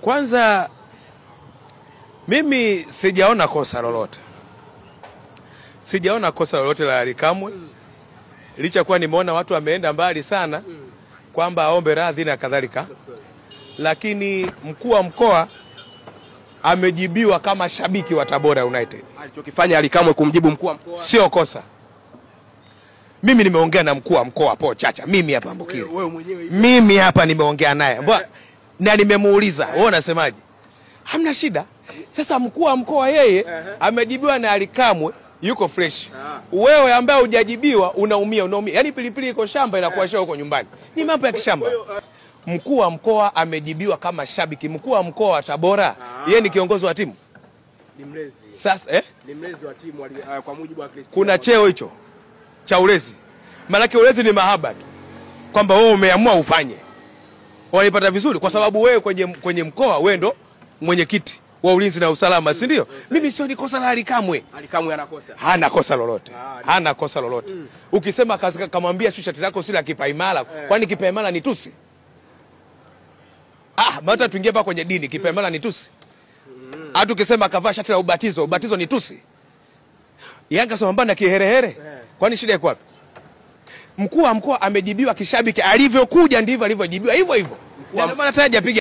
Kwanza mimi sijaona kosa lolote. Sijaona kosa lolote la Ally Kamwe. Licha kuwa nimeona watu wameenda mbali sana kwamba aombe radhi na kadhalika. Lakini mkuu wa mkoa amejibiwa kama shabiki wa Tabora United. Alichokifanya Ally Kamwe kumjibu mkuu wa mkoa sio kosa. Mimi nimeongea na mkuu wa mkoa Paul Chacha. Mimi hapa Mbukile. Wewe mwenyewe. Mimi hapa nimeongea naye. Na nimemuuliza, wewe unasemaje? Hamna shida. Sasa mkuu wa mkoa yeye amejibiwa na Ally Kamwe, yuko fresh. Wewe ambaye hujajibiwa unaumia. Yaani pilipili iko shamba inakuwa shao huko nyumbani. Ni mambo ya kishamba. Mkuu wa mkoa amejibiwa kama shabiki. Mkuu wa mkoa wa Tabora, yeye ni kiongozi wa timu. Ni mlezi. Sasa ni mlezi wa timu kwa mujibu wa Christian. Kuna cheo hicho cha ulezi. Maana ulezi ni mahaba tu. Kwamba wewe umeamua ufanye. Wanipata vizuri kwa sababu wewe kwenye mkoa wewe ndo mwenyekiti wa ulinzi na usalama, si ndio? Mimi sio ni kosa la Ally Kamwe. Ally Kamwe anakosa. Hana kosa lolote. Hana kosa lolote. Ukisema kamwambia shati lako si la kipaimara, kwani kipaimara ni tusi? Hata tuingie hapa kwenye dini, kipaimara ni tusi. Hata ukisema kavaa shati la ubatizo ni tusi. Yanga soma mbana kiherehere. Kwani shida iko wapi? Mkuu wa mkoa amejibiwa kishabiki, alivyokuja ndivyo alivyojibiwa hivyo hivyo. Ndio maana taja piga